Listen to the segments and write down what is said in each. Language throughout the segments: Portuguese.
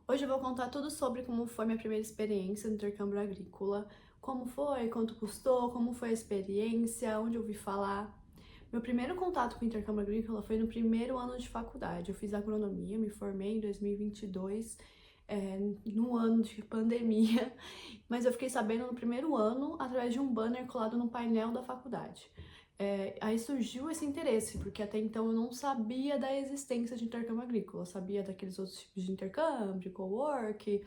Hoje eu vou contar tudo sobre como foi minha primeira experiência no intercâmbio agrícola, como foi, quanto custou, como foi a experiência, onde eu ouvi falar. Meu primeiro contato com o intercâmbio agrícola foi no primeiro ano de faculdade. Eu fiz agronomia, me formei em 2022, no ano de pandemia, mas eu fiquei sabendo no primeiro ano através de um banner colado no painel da faculdade. Aí surgiu esse interesse, porque até então eu não sabia da existência de intercâmbio agrícola, eu sabia daqueles outros tipos de intercâmbio, co-work,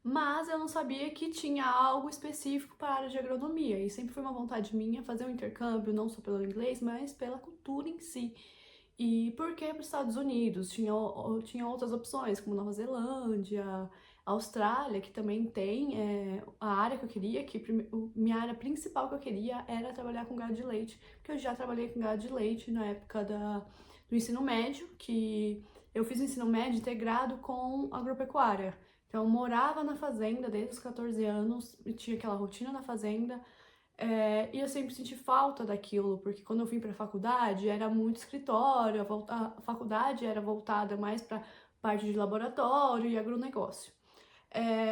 mas eu não sabia que tinha algo específico para a área de agronomia, e sempre foi uma vontade minha fazer um intercâmbio, não só pelo inglês, mas pela cultura em si. E por que para os Estados Unidos? Tinha outras opções, como Nova Zelândia, Austrália, que também tem a área que eu queria, minha área principal que eu queria era trabalhar com gado de leite, porque eu já trabalhei com gado de leite na época do ensino médio, que eu fiz o ensino médio integrado com agropecuária. Então, eu morava na fazenda desde os 14 anos, e tinha aquela rotina na fazenda, e eu sempre senti falta daquilo, porque quando eu vim para a faculdade era muito escritório, a faculdade era voltada mais para parte de laboratório e agronegócio.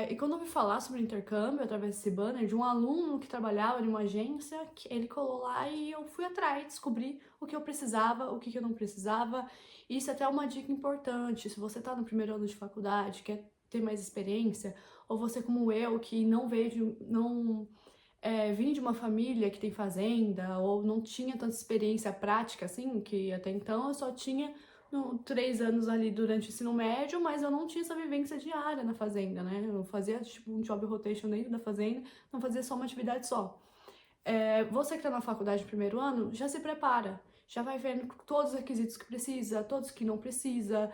E quando eu ouvi falar sobre intercâmbio, através desse banner, de um aluno que trabalhava em uma agência, que ele colou lá e eu fui atrás, descobri o que eu precisava, o que eu não precisava. Isso é até uma dica importante, se você está no primeiro ano de faculdade, quer ter mais experiência, ou você como eu, que não veio não vim de uma família que tem fazenda, ou não tinha tanta experiência prática assim, que até então eu só tinha 3 anos ali durante o ensino médio, mas eu não tinha essa vivência diária na fazenda, né? Eu fazia tipo um job rotation dentro da fazenda, não fazia só uma atividade só. Você que tá na faculdade no primeiro ano, já se prepara, já vai vendo todos os requisitos que precisa, todos que não precisa.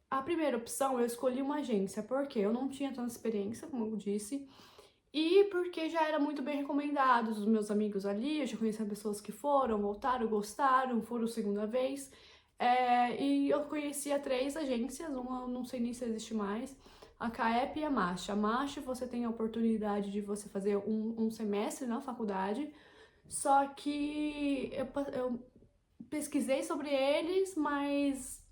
A primeira opção eu escolhi uma agência, porque eu não tinha tanta experiência, como eu disse, e porque já era muito bem recomendado dos meus amigos ali, eu já conhecia pessoas que foram, voltaram, gostaram, foram segunda vez. E eu conhecia 3 agências, uma eu não sei nem se existe mais, a CAEP e a MASH. A MASH você tem a oportunidade de você fazer um semestre na faculdade, só que eu pesquisei sobre eles, mas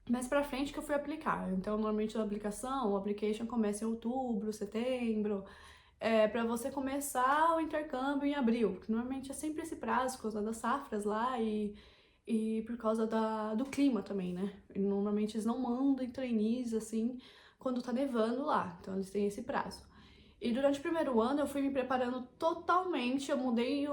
mais pra frente que eu fui aplicar. Então, normalmente a aplicação, o application começa em outubro, setembro, para você começar o intercâmbio em abril, que normalmente é sempre esse prazo, por causa das safras lá e por causa do clima também, né? E normalmente eles não mandam trainees assim quando tá nevando lá, então eles têm esse prazo. E durante o primeiro ano eu fui me preparando totalmente, eu mudei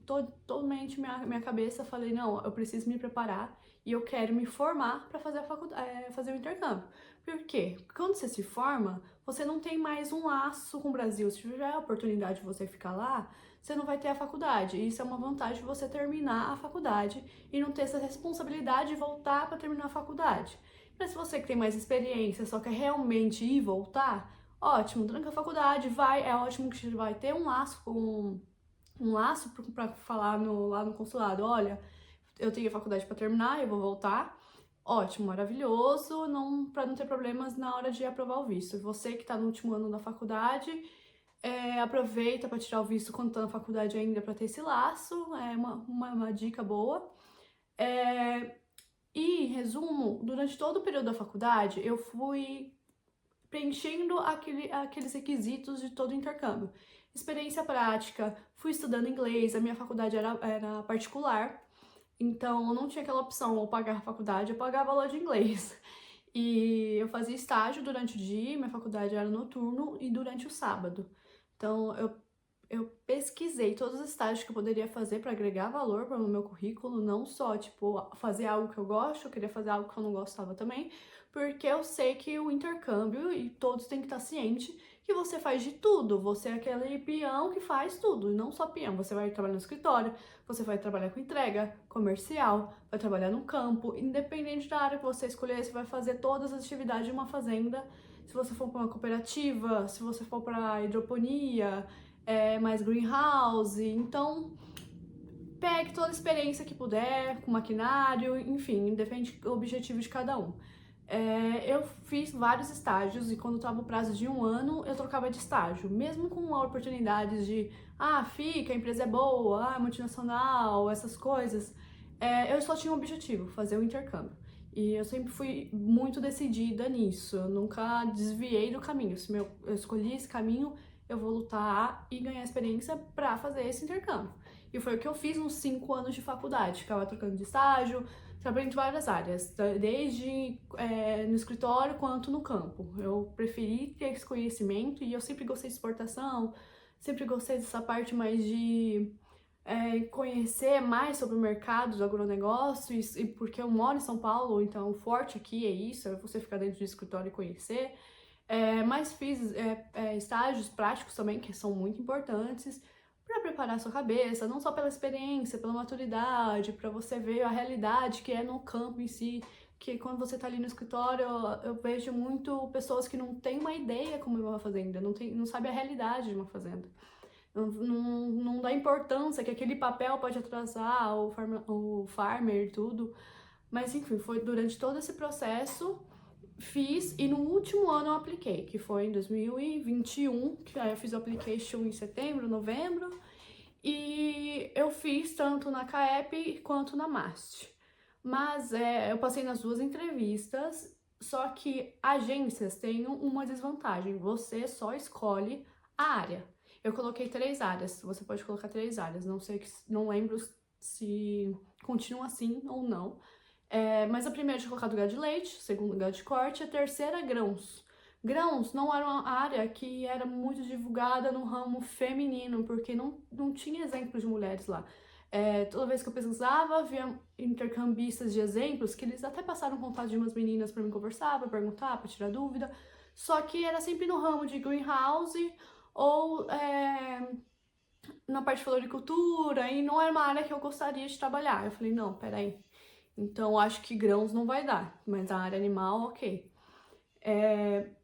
totalmente minha cabeça, falei, não, eu preciso me preparar e eu quero me formar para fazer a faculdade, fazer o intercâmbio. Por quê? Porque quando você se forma, você não tem mais um laço com o Brasil. Se tiver a oportunidade de você ficar lá, você não vai ter a faculdade. E isso é uma vantagem de você terminar a faculdade e não ter essa responsabilidade de voltar para terminar a faculdade. Mas se você que tem mais experiência, só quer realmente ir e voltar, ótimo, tranca a faculdade, vai, é ótimo que você vai ter um laço para falar lá no consulado, olha, eu tenho a faculdade para terminar, eu vou voltar. Ótimo, maravilhoso, não, para não ter problemas na hora de aprovar o visto. Você que está no último ano da faculdade, aproveita para tirar o visto quando está na faculdade ainda para ter esse laço, é uma dica boa. E, em resumo, durante todo o período da faculdade, eu fui preenchendo aqueles requisitos de todo o intercâmbio. Experiência prática, fui estudando inglês, a minha faculdade era particular, então eu não tinha aquela opção, ou pagar a faculdade, eu pagava aula de inglês. E eu fazia estágio durante o dia, minha faculdade era noturno, e durante o sábado. Então eu pesquisei todos os estágios que eu poderia fazer para agregar valor para o meu currículo, não só, tipo, fazer algo que eu gosto, eu queria fazer algo que eu não gostava também, porque eu sei que o intercâmbio, e todos têm que estar cientes, que você faz de tudo, você é aquele peão que faz tudo, e não só peão, você vai trabalhar no escritório, você vai trabalhar com entrega, comercial, vai trabalhar no campo, independente da área que você escolher, você vai fazer todas as atividades de uma fazenda, se você for para uma cooperativa, se você for para hidroponia, mais greenhouse, então pegue toda a experiência que puder, com maquinário, enfim, depende do objetivo de cada um. Eu fiz vários estágios e quando estava o prazo de um ano, eu trocava de estágio, mesmo com oportunidades de, fica, a empresa é boa, multinacional, essas coisas, eu só tinha um objetivo, fazer o intercâmbio. E eu sempre fui muito decidida nisso, eu nunca desviei do caminho. Se eu escolhi esse caminho, eu vou lutar e ganhar experiência para fazer esse intercâmbio. E foi o que eu fiz nos 5 anos de faculdade, ficava trocando de estágio, trabalhei em várias áreas, desde no escritório quanto no campo. Eu preferi ter esse conhecimento e eu sempre gostei de exportação, sempre gostei dessa parte mais de conhecer mais sobre o mercado do agronegócio, e porque eu moro em São Paulo, então o forte aqui é isso, é você ficar dentro do escritório e conhecer. Mas fiz estágios práticos também, que são muito importantes, para preparar a sua cabeça, não só pela experiência, pela maturidade, para você ver a realidade que é no campo em si, que quando você está ali no escritório, eu vejo muito pessoas que não têm uma ideia como é uma fazenda, não sabe a realidade de uma fazenda. Não dá importância que aquele papel pode atrasar o farmer e tudo. Mas enfim, foi durante todo esse processo, fiz e no último ano eu apliquei, que foi em 2021, que aí eu fiz o application em setembro, novembro, e eu fiz tanto na CAEP quanto na MAST. Mas eu passei nas duas entrevistas, só que agências têm uma desvantagem, você só escolhe a área. Eu coloquei 3 áreas, você pode colocar 3 áreas, não lembro se continua assim ou não. Mas a primeira eu tinha colocado gado de leite, a segunda gado de corte, a terceira grãos. Grãos não era uma área que era muito divulgada no ramo feminino, porque não tinha exemplos de mulheres lá. Toda vez que eu pesquisava, havia intercambistas de exemplos, que eles até passaram contato de umas meninas para me conversar, para perguntar, para tirar dúvida. Só que era sempre no ramo de greenhouse ou na parte de floricultura, e não era uma área que eu gostaria de trabalhar. Eu falei, não, peraí. Então acho que grãos não vai dar, mas a área animal, ok.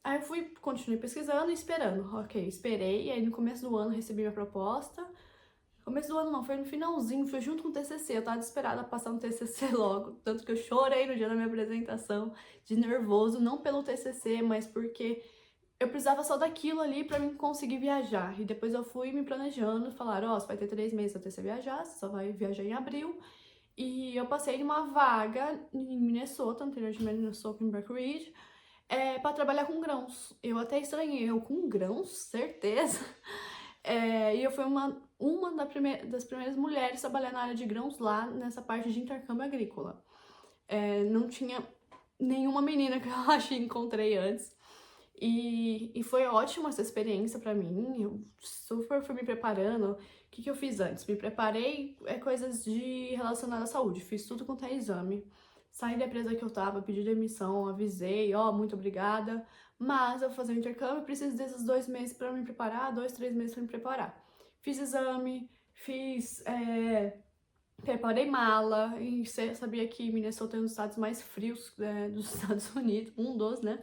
Aí eu continuei pesquisando e esperando. Ok, esperei, e aí no começo do ano recebi minha proposta. Começo do ano não, foi no finalzinho, foi junto com o TCC. Eu tava desesperada pra passar no TCC logo, tanto que eu chorei no dia da minha apresentação, de nervoso, não pelo TCC, mas porque eu precisava só daquilo ali pra mim conseguir viajar. E depois eu fui me planejando, falaram, você vai ter 3 meses até você viajar, você só vai viajar em abril. E eu passei numa vaga em Minnesota, no interior de Minnesota, em Breckenridge, para trabalhar com grãos. Eu até estranhei, eu com grãos, certeza. E eu fui das primeiras mulheres a trabalhar na área de grãos lá, nessa parte de intercâmbio agrícola. Não tinha nenhuma menina que eu acho que encontrei antes. E foi ótima essa experiência pra mim, eu super fui me preparando. O que eu fiz antes? Me preparei coisas relacionadas à saúde, fiz tudo quanto é exame. Saí da empresa que eu tava, pedi demissão, avisei, muito obrigada, mas eu vou fazer o intercâmbio, preciso desses 2 meses pra me preparar, 2, 3 meses pra me preparar. Fiz exame, preparei mala, e sabia que Minnesota é um dos estados mais frios dos Estados Unidos, um dos, né?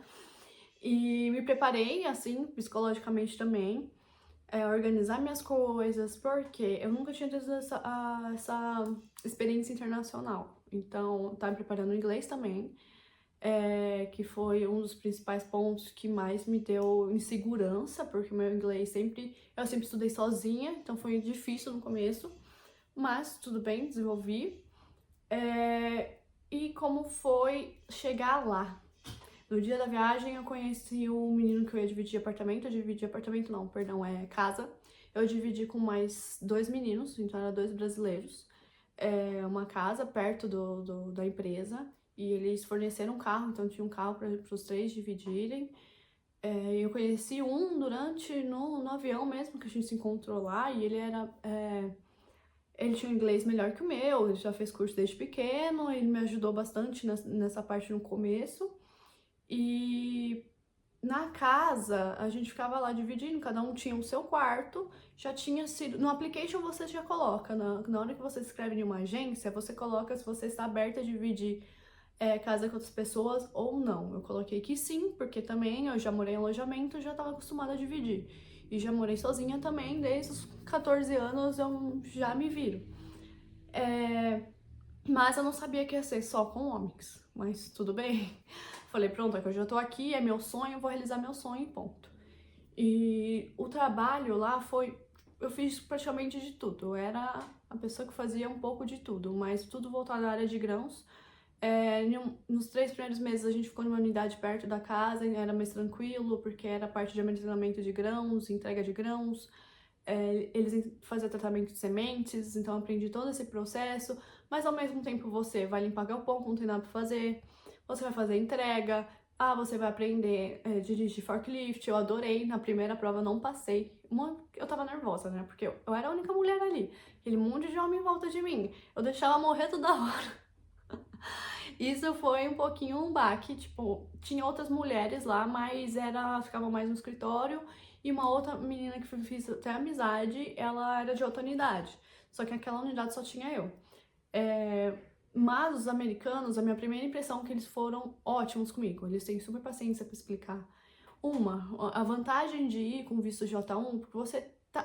E me preparei, assim, psicologicamente também, organizar minhas coisas, porque eu nunca tinha tido essa experiência internacional. Então, tá me preparando em inglês também, que foi um dos principais pontos que mais me deu insegurança, porque meu inglês eu sempre estudei sozinha, então foi difícil no começo, mas tudo bem, desenvolvi. E como foi chegar lá? No dia da viagem, eu conheci um menino que eu ia dividir apartamento. Casa. Eu dividi com mais 2 meninos, então eram 2 brasileiros. Uma casa perto da empresa. E eles forneceram um carro, então tinha um carro para os 3 dividirem. Eu conheci um no avião mesmo, que a gente se encontrou lá. E ele tinha um inglês melhor que o meu, ele já fez curso desde pequeno. Ele me ajudou bastante nessa parte no começo. E na casa, a gente ficava lá dividindo, cada um tinha o seu quarto, já tinha sido... No application você já coloca, na hora que você se inscreve em uma agência, você coloca se você está aberta a dividir casa com outras pessoas ou não. Eu coloquei que sim, porque também eu já morei em alojamento, já estava acostumada a dividir. E já morei sozinha também, desde os 14 anos eu já me viro. Mas eu não sabia que ia ser só com homens, mas tudo bem. Falei, pronto, é que eu já tô aqui, é meu sonho, vou realizar meu sonho e ponto. E o trabalho lá eu fiz praticamente de tudo. Eu era a pessoa que fazia um pouco de tudo, mas tudo voltado à área de grãos. Nos 3 primeiros meses a gente ficou numa unidade perto da casa, e era mais tranquilo, porque era parte de armazenamento de grãos, entrega de grãos. Eles faziam tratamento de sementes, então eu aprendi todo esse processo, mas ao mesmo tempo você vai limpar galpão, não tem nada pra fazer, você vai fazer entrega, você vai aprender dirigir forklift. Eu adorei, na primeira prova eu não passei, eu tava nervosa, né, porque eu era a única mulher ali, aquele monte de homem em volta de mim, eu deixava morrer toda hora. Isso foi um pouquinho um baque, tipo, tinha outras mulheres lá, mas ficava mais no escritório, e uma outra menina que fiz até amizade, ela era de outra unidade, só que naquela unidade só tinha eu. Mas os americanos, a minha primeira impressão é que eles foram ótimos comigo, eles têm super paciência pra explicar. A vantagem de ir com visto J1, porque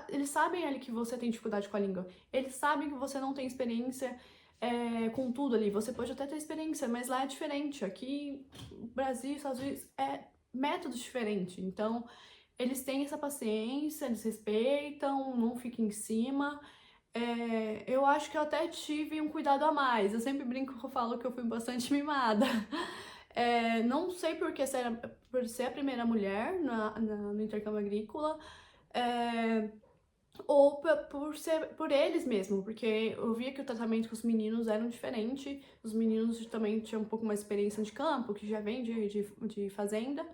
eles sabem ali que você tem dificuldade com a língua, eles sabem que você não tem experiência com tudo ali. Você pode até ter experiência, mas lá é diferente. Aqui, Brasil, Estados Unidos, é método diferente. Então, eles têm essa paciência, eles respeitam, não ficam em cima. Eu acho que eu até tive um cuidado a mais. Eu sempre brinco que eu falo que eu fui bastante mimada. Não sei por ser a primeira mulher no intercâmbio agrícola, ou por eles mesmo, porque eu via que o tratamento com os meninos era diferente. Os meninos também tinham um pouco mais experiência de campo, que já vem de fazenda,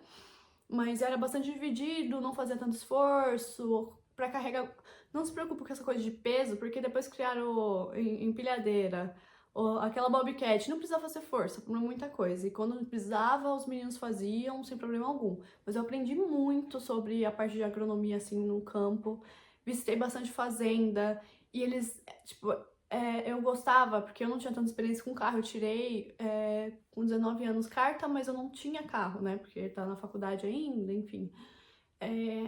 mas era bastante dividido, não fazia tanto esforço pra carregar. Não se preocupe com essa coisa de peso, porque depois criaram empilhadeira, ou aquela bobcat, não precisava fazer força pra muita coisa, e quando precisava, os meninos faziam sem problema algum. Mas eu aprendi muito sobre a parte de agronomia, assim, no campo. Visitei bastante fazenda, e eles, tipo, eu gostava, porque eu não tinha tanta experiência com carro. Eu tirei, com 19 anos, carta, mas eu não tinha carro, né, porque tá na faculdade ainda, enfim.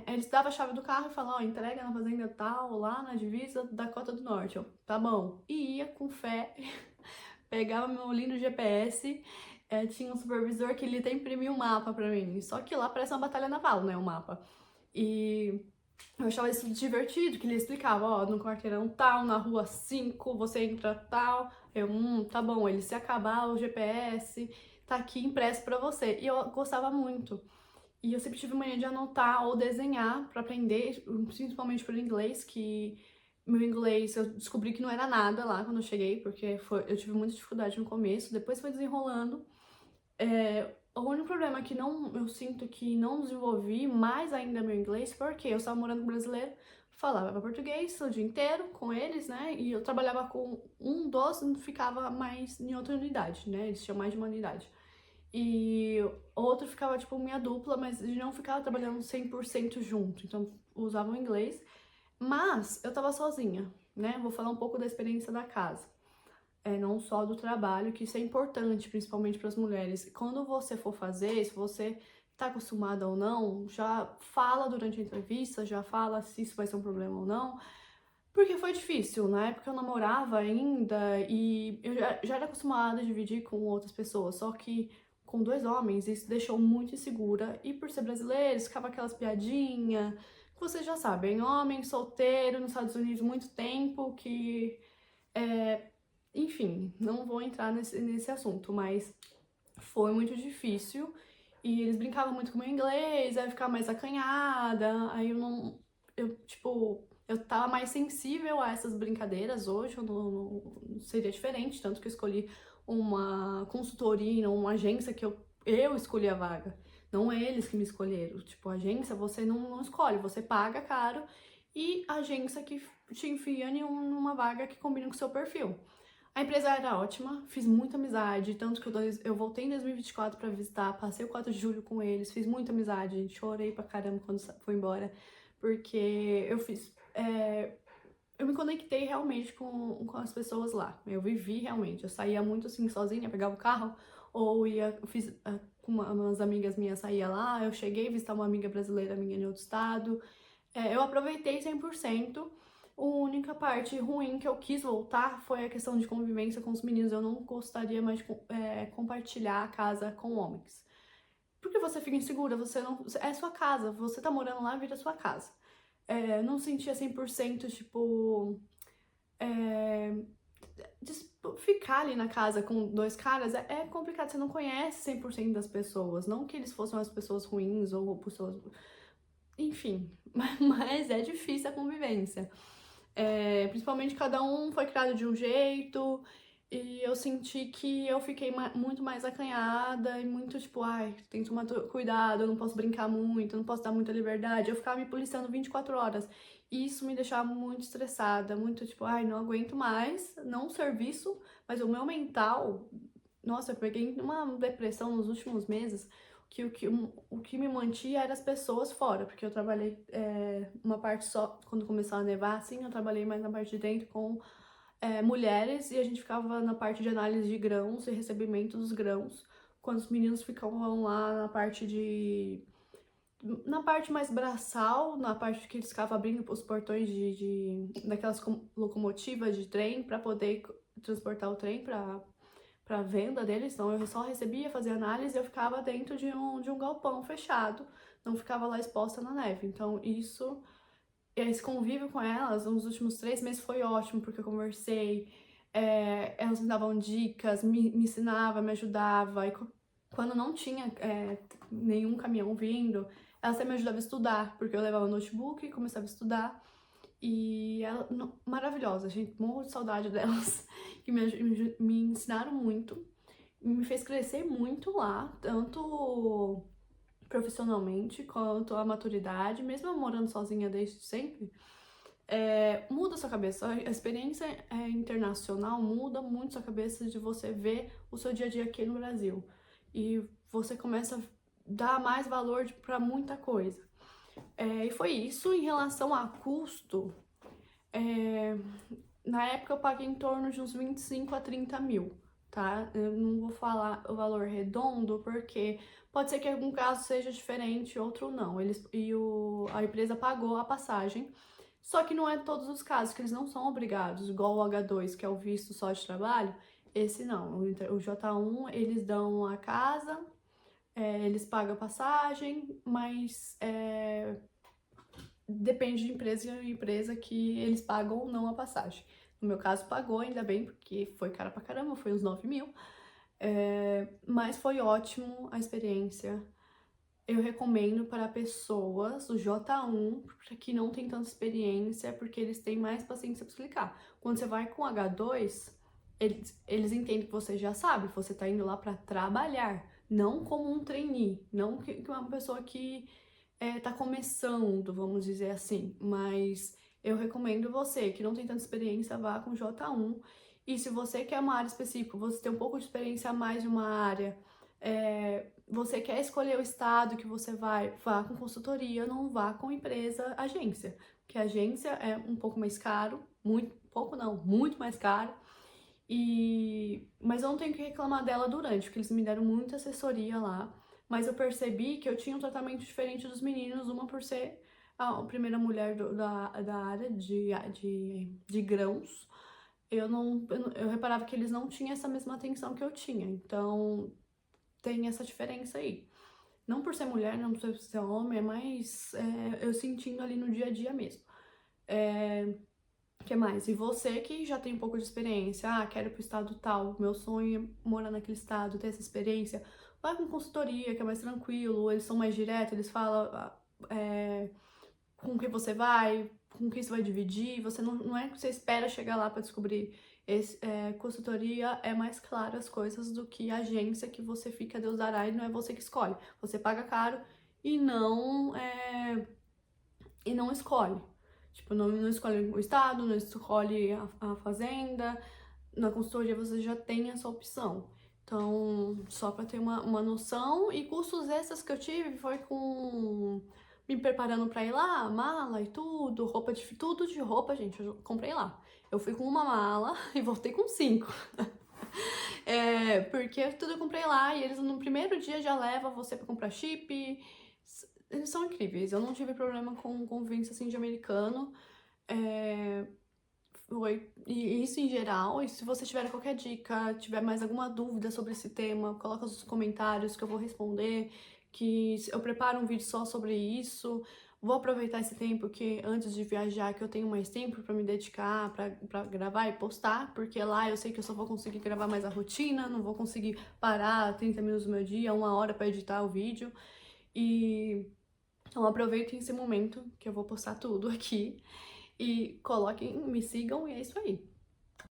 Eles davam a chave do carro e falavam, entrega na fazenda tal, lá na divisa da Dakota do Norte. Eu, tá bom. E ia com fé, pegava meu lindo GPS, tinha um supervisor que ele até imprimia um mapa pra mim. Só que lá parece uma batalha naval, né, o mapa. E eu achava isso divertido, que ele explicava, ó, no quarteirão tal, na rua 5, você entra tal. Eu, tá bom, ele se acabar o GPS, tá aqui impresso pra você. E eu gostava muito. E eu sempre tive mania de anotar ou desenhar pra aprender, principalmente por inglês, que meu inglês eu descobri que não era nada lá quando eu cheguei, porque eu tive muita dificuldade no começo, depois foi desenrolando. O único problema é que eu sinto que não desenvolvi mais ainda meu inglês, porque eu estava morando com brasileiro, falava português o dia inteiro com eles, né? E eu trabalhava com um dos, ficava mais em outra unidade, né? Eles tinham mais de uma unidade. E outro ficava, tipo, minha dupla, mas a gente não ficava trabalhando 100% junto, então usava o inglês. Mas eu tava sozinha, né? Vou falar um pouco da experiência da casa. Não só do trabalho, que isso é importante, principalmente para as mulheres. Quando você for fazer, se você tá acostumada ou não, já fala durante a entrevista, já fala se isso vai ser um problema ou não. Porque foi difícil, na época eu namorava ainda e eu já era acostumada a dividir com outras pessoas, só que com 2 homens isso deixou muito insegura, e por ser brasileiros ficava aquelas piadinhas que vocês já sabem, homem solteiro nos Estados Unidos muito tempo, que enfim, não vou entrar nesse assunto, mas foi muito difícil. E eles brincavam muito com o meu inglês, aí eu ficava mais acanhada, aí eu não. Eu tava mais sensível a essas brincadeiras. Hoje eu não seria diferente, tanto que eu escolhi uma consultoria, uma agência que eu escolhi a vaga. Não é eles que me escolheram. Tipo, a agência você não escolhe, você paga caro, e a agência que te enfia numa vaga que combina com o seu perfil. A empresa era ótima, fiz muita amizade, tanto que eu voltei em 2024 pra visitar, passei o 4 de julho com eles, fiz muita amizade, gente, chorei pra caramba quando fui embora, porque eu me conectei realmente com as pessoas lá, eu vivi realmente, eu saía muito assim sozinha, pegava o carro, ou com umas amigas minhas, saía lá, eu cheguei a visitar uma amiga brasileira minha em outro estado, eu aproveitei 100%. A única parte ruim que eu quis voltar foi a questão de convivência com os meninos. Eu não gostaria mais de compartilhar a casa com homens. Porque você fica insegura, você não. É sua casa, você tá morando lá, vira sua casa. Não sentia 100%, tipo. ficar ali na casa com dois caras é complicado, você não conhece 100% das pessoas, não que eles fossem as pessoas ruins ou pessoas... Enfim, mas é difícil a convivência. Principalmente cada um foi criado de um jeito, e eu senti que eu fiquei muito mais acanhada e muito tipo, ai, tem que tomar cuidado, eu não posso brincar muito, eu não posso dar muita liberdade. Eu ficava me policiando 24 horas. E isso me deixava muito estressada, muito tipo, ai, não aguento mais, não o serviço, mas o meu mental. Nossa, eu peguei uma depressão nos últimos meses, que o que me mantia era as pessoas fora, porque eu trabalhei uma parte só, quando começou a nevar, assim, eu trabalhei mais na parte de dentro com mulheres, e a gente ficava na parte de análise de grãos e recebimento dos grãos, quando os meninos ficavam lá na parte mais braçal, na parte que eles ficavam abrindo os portões daquelas locomotivas de trem para poder transportar o trem para venda deles. Então eu só recebia, fazia análise, e eu ficava dentro de um galpão fechado, não ficava lá exposta na neve. Então esse convívio com elas nos últimos 3 meses foi ótimo, porque eu conversei, elas me davam dicas, me ensinava, me ajudava, e quando não tinha nenhum caminhão vindo, elas até me ajudavam a estudar, porque eu levava notebook e começava a estudar. E ela, maravilhosa, gente, morro de saudade delas, que me ensinaram muito, me fez crescer muito lá, tanto profissionalmente quanto a maturidade, mesmo eu morando sozinha desde sempre. Muda a sua cabeça, a experiência internacional muda muito sua cabeça de você ver o seu dia a dia aqui no Brasil. E você começa a dar mais valor para muita coisa. E foi isso. Em relação a custo, na época eu paguei em torno de uns 25 a 30 mil, tá? Eu não vou falar o valor redondo, porque pode ser que em algum caso seja diferente, outro não. A empresa pagou a passagem, só que não é todos os casos, que eles não são obrigados, igual o H2, que é o visto só de trabalho, esse não. O J1, eles dão a casa, eles pagam a passagem, mas depende de empresa em empresa que eles pagam ou não a passagem. No meu caso, pagou, ainda bem, porque foi cara pra caramba, foi uns 9 mil. Mas foi ótimo a experiência. Eu recomendo para pessoas do J1 que não tem tanta experiência, porque eles têm mais paciência para explicar. Quando você vai com H2, eles entendem que você já sabe, você tá indo lá para trabalhar, não como um trainee, não que uma pessoa que tá começando, vamos dizer assim. Mas eu recomendo você que não tem tanta experiência, vá com J1. E se você quer uma área específica, você tem um pouco de experiência a mais de uma área, você quer escolher o estado que você vai, vá com consultoria, não vá com empresa, agência. Porque a agência é um pouco mais caro, muito mais caro. Mas eu não tenho que reclamar dela durante, porque eles me deram muita assessoria lá. Mas eu percebi que eu tinha um tratamento diferente dos meninos, uma por ser a primeira mulher da área de grãos. Eu reparava que eles não tinham essa mesma atenção que eu tinha. Então, tem essa diferença aí. Não por ser mulher, não por ser homem, é mais eu sentindo ali no dia a dia mesmo. Que mais? E você que já tem um pouco de experiência, quero ir pro estado tal, meu sonho é morar naquele estado, ter essa experiência, vai com consultoria, que é mais tranquilo, eles são mais diretos, eles falam com quem você vai, com quem você vai dividir, você não é que você espera chegar lá para descobrir. Consultoria é mais claro as coisas do que a agência que você fica Deus dará e não é você que escolhe. Você paga caro e não escolhe. Tipo, não escolhe o estado, não escolhe a fazenda. Na consultoria você já tem essa opção. Então, só para ter uma noção. E custos extras que eu tive foi com me preparando para ir lá, mala e tudo, tudo de roupa, gente, eu comprei lá. Eu fui com uma mala e voltei com 5. Porque tudo eu comprei lá e eles no primeiro dia já levam você para comprar chip. Eles são incríveis, eu não tive problema com convivência assim de americano. E isso em geral. E se você tiver qualquer dica, tiver mais alguma dúvida sobre esse tema, coloca nos comentários que eu vou responder, que eu preparo um vídeo só sobre isso. Vou aproveitar esse tempo que antes de viajar, que eu tenho mais tempo pra me dedicar, pra gravar e postar, porque lá eu sei que eu só vou conseguir gravar mais a rotina, não vou conseguir parar 30 minutos do meu dia, 1 hora pra editar o vídeo. E então aproveitem esse momento que eu vou postar tudo aqui e coloquem, me sigam e é isso aí.